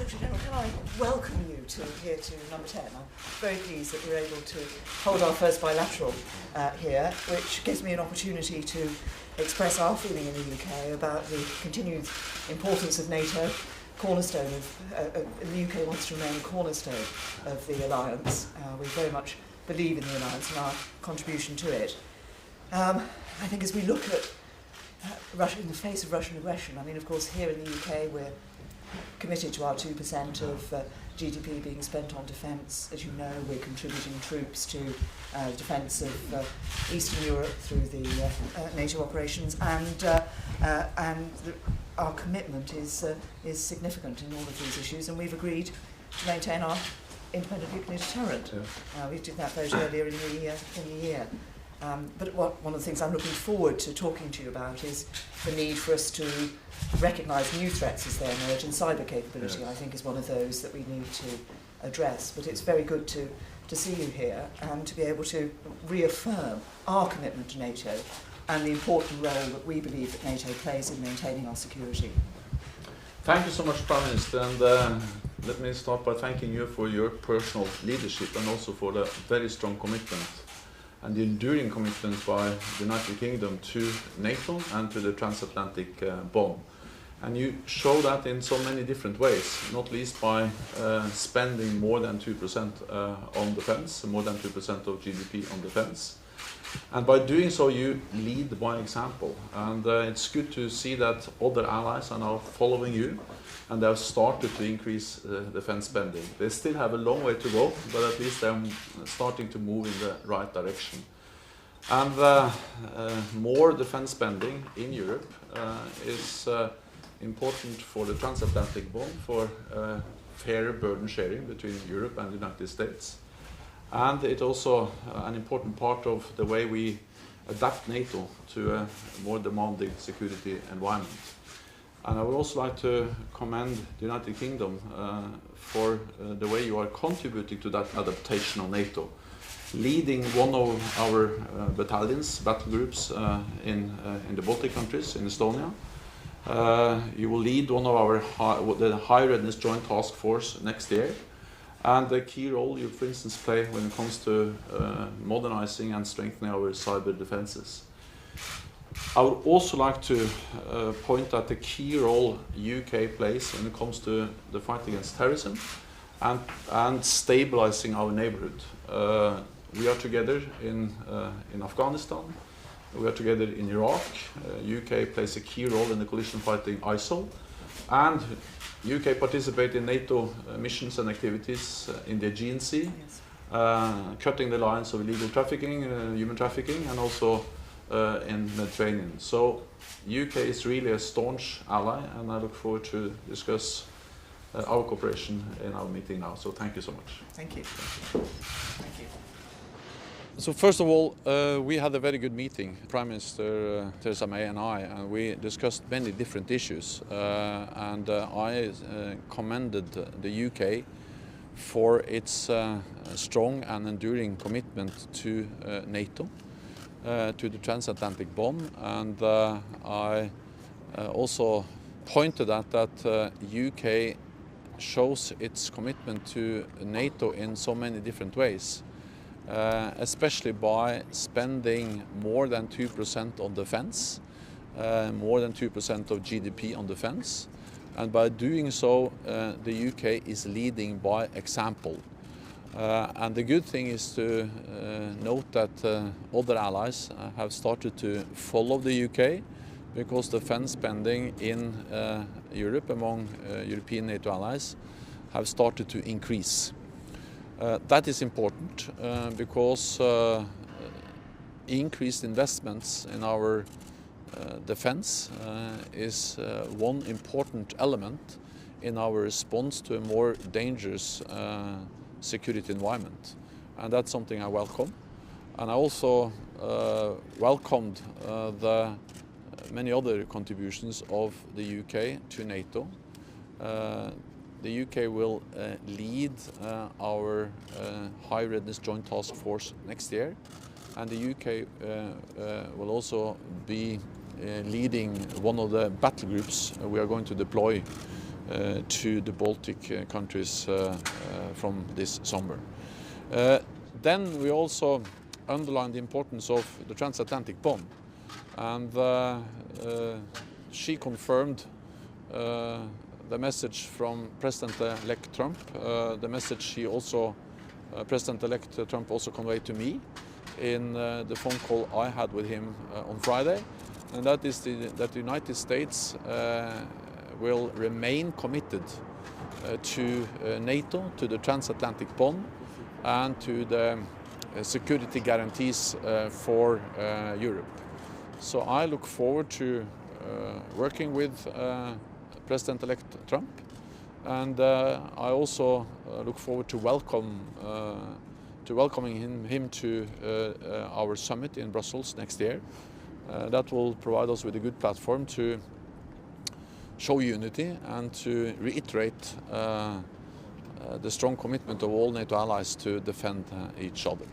Secretary General, can I welcome you here to number 10. I'm very pleased that we're able to hold our first bilateral here, which gives me an opportunity to express our feeling in the UK about the continued importance of NATO, cornerstone of the UK wants to remain a cornerstone of the alliance. We very much believe in the alliance and our contribution to it. I think as we look at Russia in the face of Russian aggression, I mean, of course, here in the UK we're committed to our 2% of GDP being spent on defence. As you know, we're contributing troops to defence of Eastern Europe through the NATO operations, and our commitment is significant in all of these issues, and we've agreed to maintain our independent nuclear deterrent. Yeah. We did that vote earlier in the year. But one of the things I'm looking forward to talking to you about is the need for us to recognise new threats as they emerge, and cyber capability, yes, I think, is one of those that we need to address. But it's very good to see you here and to be able to reaffirm our commitment to NATO and the important role that we believe that NATO plays in maintaining our security. Thank you so much, Prime Minister, and let me start by thanking you for your personal leadership and also for the very strong commitment and the enduring commitment by the United Kingdom to NATO and to the transatlantic bond. And you show that in so many different ways, not least by spending more than 2% on defence, more than 2% of GDP on defence. And by doing so, you lead by example. And it's good to see that other allies are now following you, and they have started to increase defence spending. They still have a long way to go, but at least they're starting to move in the right direction. And more defence spending in Europe is important for the transatlantic bond, for fairer burden sharing between Europe and the United States. And it's also an important part of the way we adapt NATO to a more demanding security environment. And I would also like to commend the United Kingdom for the way you are contributing to that adaptation of NATO, leading one of our battalions, battle groups in the Baltic countries, in Estonia. You will lead one of our the High Readiness Joint Task Force next year, and the key role you, for instance, play when it comes to modernizing and strengthening our cyber defenses. I would also like to point at the key role UK plays when it comes to the fight against terrorism and stabilizing our neighborhood. We are together in Afghanistan. We are together in Iraq. UK plays a key role in the coalition fighting ISIL, and UK participate in NATO missions and activities in the Aegean Sea, yes, cutting the lines of illegal trafficking, human trafficking, and also in Mediterranean. So UK is really a staunch ally, and I look forward to discuss our cooperation in our meeting now. So thank you so much. Thank you. Thank you. So first of all, we had a very good meeting, Prime Minister Theresa May and I, and we discussed many different issues. I commended the UK for its strong and enduring commitment to NATO, to the transatlantic bond, and I also pointed out that UK shows its commitment to NATO in so many different ways. Especially by spending more than 2% on defence, more than 2% of GDP on defence, and by doing so the UK is leading by example. And the good thing is to note that other allies have started to follow the UK, because defence spending in Europe among European NATO allies have started to increase. That is important because increased investments in our defence is one important element in our response to a more dangerous security environment. And that's something I welcome. And I also welcomed the many other contributions of the UK to NATO. The UK will lead our High Readiness Joint Task Force next year, and the UK will also be leading one of the battle groups we are going to deploy to the Baltic countries from this summer. Then we also underlined the importance of the transatlantic bond, and she confirmed the message from President-elect Trump, the message President-elect Trump also conveyed to me in the phone call I had with him on Friday, and that is that the United States will remain committed to NATO, to the transatlantic bond, and to the security guarantees for Europe. So I look forward to working with President-elect Trump, and I also look forward to welcoming him to our summit in Brussels next year. That will provide us with a good platform to show unity and to reiterate the strong commitment of all NATO allies to defend each other.